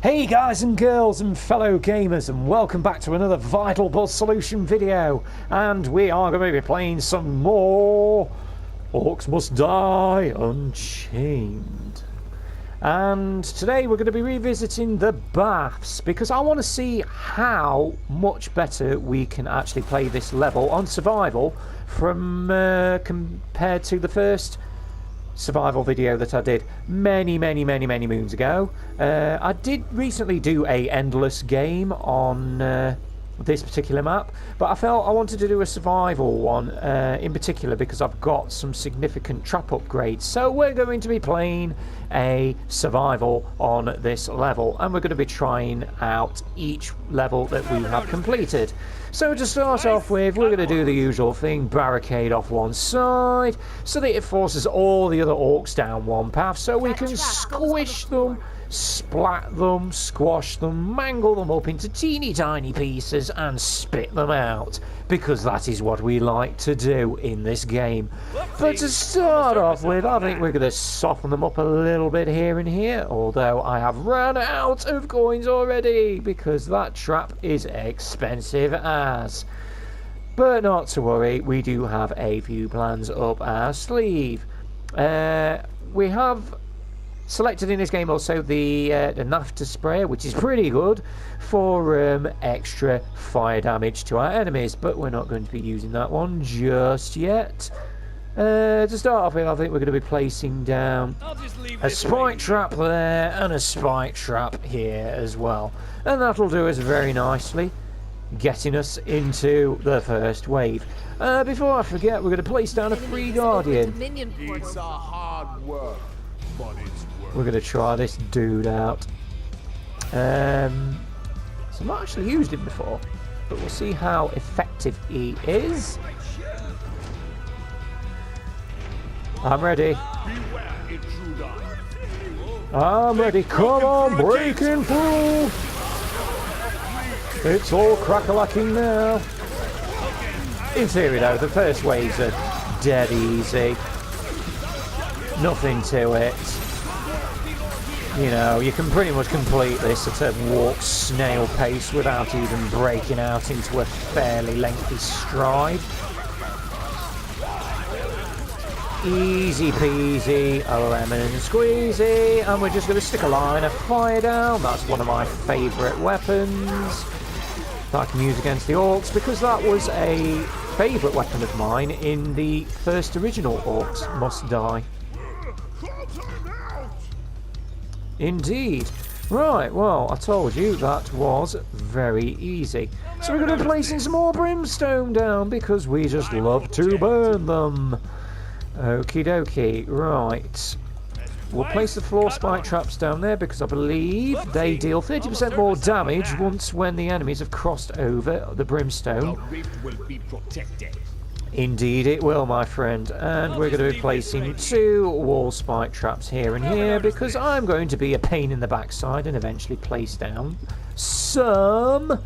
Hey guys and girls and fellow gamers, and welcome back to another VitalBuzzSolution video. And we are going to be playing some more Orcs Must Die Unchained. And today we're going to be revisiting the baths, because I want to see how much better we can actually play this level on survival from compared to the first survival video that I did many moons ago. I did recently do a endless game on this particular map, but I felt I wanted to do a survival one in particular because I've got some significant trap upgrades. So we're going to be playing a survival on this level, and we're going to be trying out each level that we have completed. So to start off with, we're going to do the usual thing, barricade off one side so that it forces all the other orcs down one path so we can squish them, splat them, squash them, mangle them up into teeny tiny pieces and spit them out, because that is what we like to do in this game. But to start off with, I think we're going to soften them up a little bit here and here, although I have run out of coins already because that trap is expensive as. But not to worry, we do have a few plans up our sleeve. We have selected in this game also the naphtha sprayer, which is pretty good for extra fire damage to our enemies, but we're not going to be using that one just yet. To start off with, I think we're going to be placing down a spike trap there and a spike trap here as well, and that'll do us very nicely, getting us into the first wave. Before I forget, we're going to place down a free guardian. It's a hard work, but it's work. We're going to try this dude out. So I've not actually used him before, but we'll see how effective he is. I'm ready. I'm ready. Come on, breaking through. It's all crack-a-lacking now. In theory, though, the first waves are dead easy. Nothing to it. You know, you can pretty much complete this at a walk snail pace without even breaking out into a fairly lengthy stride. Easy peasy, a lemon squeezy, and we're just going to stick a line of fire down. That's one of my favourite weapons that I can use against the orcs, because that was a favourite weapon of mine in the first original Orcs Must Die. Indeed. Right, well, I told you that was very easy. So we're going to be placing some more brimstone down because we just love to burn them. Okie dokie, right. We'll place the floor spike traps down there because I believe they deal 30% more damage once when the enemies have crossed over the brimstone. Indeed it will, my friend. And we're going to be placing 2 wall spike traps here and here because I'm going to be a pain in the backside and eventually place down some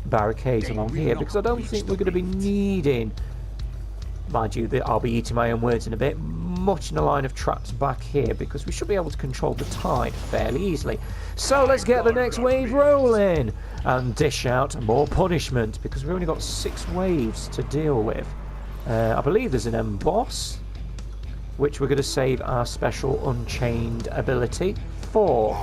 barricades along here because I don't think we're going to be needing, mind you, that I'll be eating my own words in a bit, much in the line of traps back here because we should be able to control the tide fairly easily. So let's get the next wave rolling and dish out more punishment because we've only got 6 waves to deal with. I believe there's an emboss, which we're going to save our special Unchained ability for.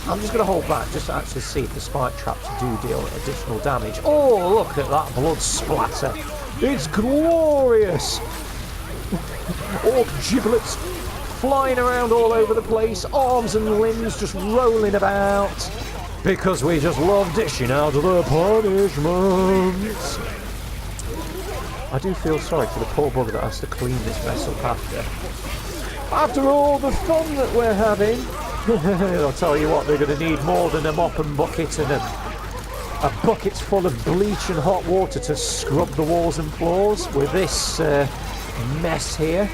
I'm just going to hold back just to actually see if the spike traps do deal additional damage. Oh, look at that blood splatter. It's glorious. Orc giblets flying around all over the place, arms and limbs just rolling about, because we just love dishing out the punishments. I do feel sorry for the poor bugger that has to clean this mess up after all the fun that we're having. I'll tell you what, they're going to need more than a mop and bucket and a bucket full of bleach and hot water to scrub the walls and floors with this mess here.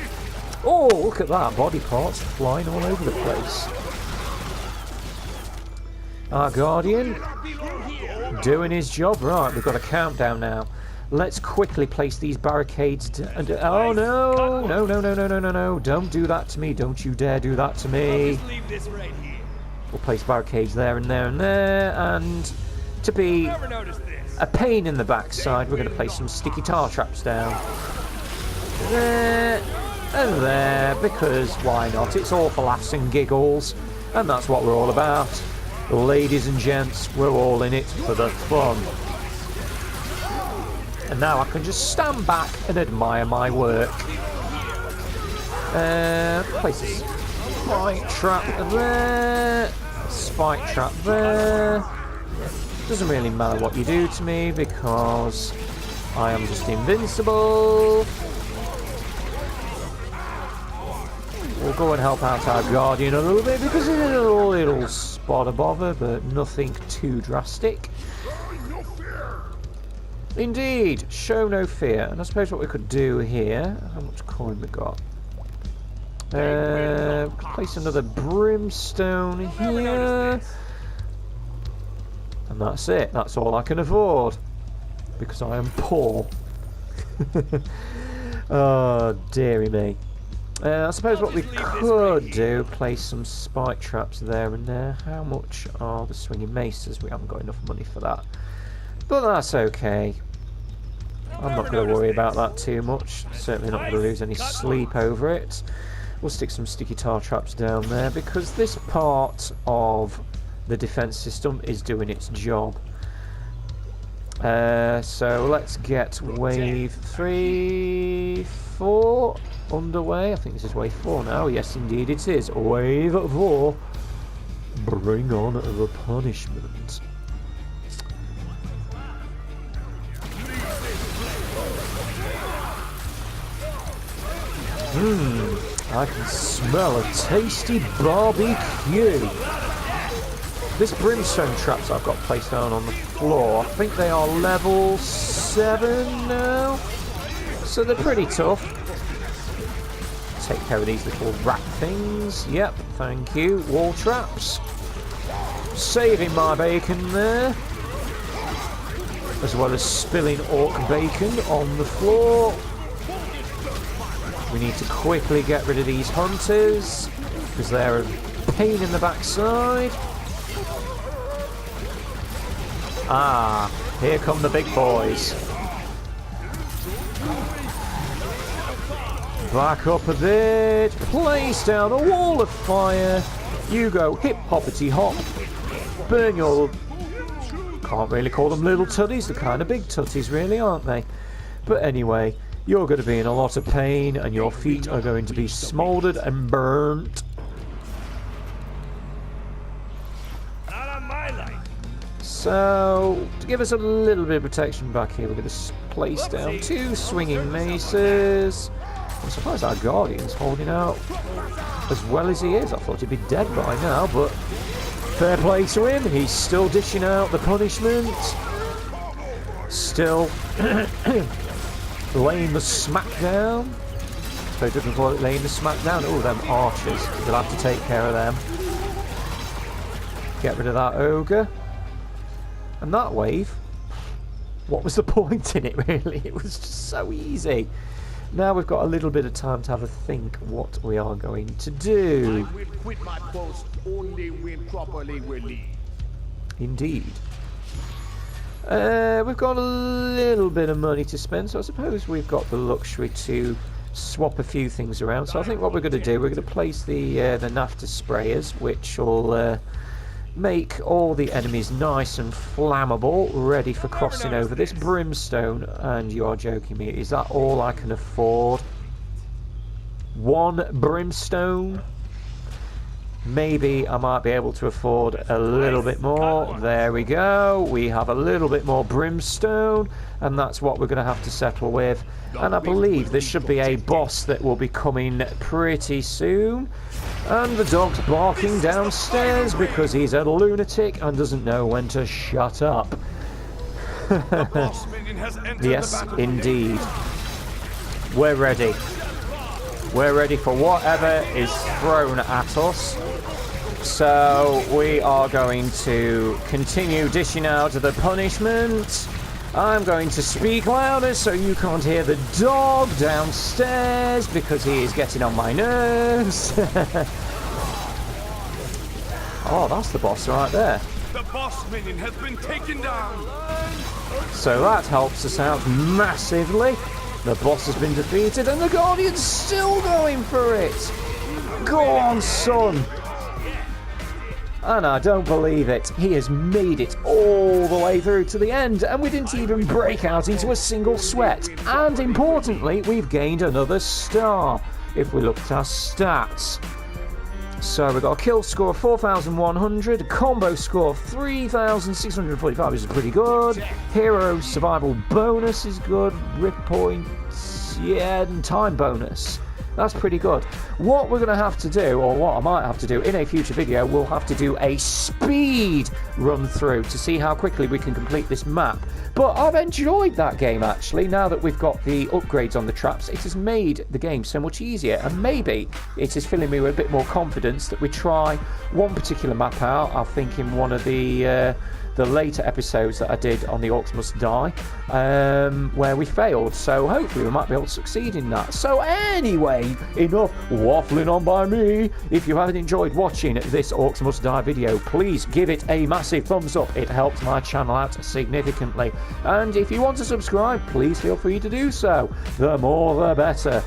Oh, look at that, body parts flying all over the place. Our guardian doing his job. Right, we've got a countdown now. Let's quickly place these barricades oh no, don't do that to me, don't you dare do that to me. We'll place barricades there and there and there, and to be a pain in the backside, we're going to place some sticky tar traps down. There and there, because why not? It's all for laughs and giggles, and that's what we're all about. Ladies and gents, we're all in it for the fun. And now I can just stand back and admire my work. Place a spike trap there. Spike trap there. Doesn't really matter what you do to me because I am just invincible. We'll go and help out our guardian a little bit because it's a little spot of bother, but nothing too drastic. Indeed, show no fear. And I suppose what we could do here, how much coin we got? Place another brimstone here. And that's it. That's all I can afford. Because I am poor. Oh, dearie me. I suppose what we could do, place some spike traps there and there. How much are the swinging maces? We haven't got enough money for that. But that's okay. I'm not going to worry about that too much. Certainly not going to lose any sleep over it. We'll stick some sticky tar traps down there because this part of the defense system is doing its job. So let's get wave 3, 4 underway. I think this is wave 4 now. Yes, indeed it is. Wave 4. Bring on the punishment. I can smell a tasty barbecue. This brimstone traps I've got placed down on the floor, I think they are level 7 now. So they're pretty tough. Take care of these little rat things. Yep, thank you. Wall traps. Saving my bacon there. As well as spilling orc bacon on the floor. We need to quickly get rid of these hunters because they're a pain in the backside. Ah, here come the big boys. Back up a bit. Place down a wall of fire. You go hip hoppity hop. Burn your... Can't really call them little tutties. They're kind of big tutties really, aren't they? But anyway... You're going to be in a lot of pain and your feet are going to be smouldered and burnt. Not on my life. So, to give us a little bit of protection back here, we're going to place down 2 swinging maces. I'm surprised our guardian's holding out as well as he is. I thought he'd be dead by now, but fair play to him. He's still dishing out the punishment. Still... laying the smack down. So it doesn't call it laying the smack down. Oh, them archers. We'll have to take care of them. Get rid of that ogre. And that wave. What was the point in it, really? It was just so easy. Now we've got a little bit of time to have a think what we are going to do. I will quit my post only when properly relieved. Indeed. We've got a little bit of money to spend, so I suppose we've got the luxury to swap a few things around. So I think what we're going to do, we're going to place the naphtha sprayers, which will make all the enemies nice and flammable, ready for crossing over this brimstone. And you are joking me, is that all I can afford? 1 brimstone? Maybe I might be able to afford a little bit more. There we go. We have a little bit more brimstone, and that's what we're going to have to settle with. And I believe there should be a boss that will be coming pretty soon. And the dog's barking downstairs because he's a lunatic and doesn't know when to shut up. Yes, indeed. We're ready. We're ready for whatever is thrown at us. So we are going to continue dishing out the punishment. I'm going to speak louder so you can't hear the dog downstairs because he is getting on my nerves. Oh, that's the boss right there. The boss minion has been taken down. So that helps us out massively. The boss has been defeated and the Guardian's still going for it. Go on, son. And I don't believe it. He has made it all the way through to the end, and we didn't even break out into a single sweat. And importantly, we've gained another star if we look at our stats. So we've got a kill score of 4,100, a combo score of 3,645, which is pretty good. Hero survival bonus is good, rip points, yeah, and time bonus. That's pretty good. What we're going to have to do, or what I might have to do in a future video, we'll have to do a speed run through to see how quickly we can complete this map. But I've enjoyed that game actually. Now that we've got the upgrades on the traps, it has made the game so much easier, and maybe it is filling me with a bit more confidence that we try one particular map out. I think in one of the later episodes that I did on the Orcs Must Die, where we failed. So hopefully we might be able to succeed in that. So anyway, enough waffling on by me. If you haven't enjoyed watching this Orcs Must Die video, please give it a massive thumbs up. It helps my channel out significantly. And if you want to subscribe, please feel free to do so. The more the better.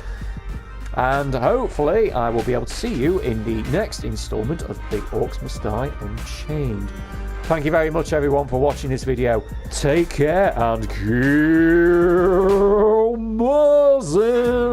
And hopefully I will be able to see you in the next installment of the Orcs Must Die Unchained. Thank you very much, everyone, for watching this video. Take care and keep buzzing.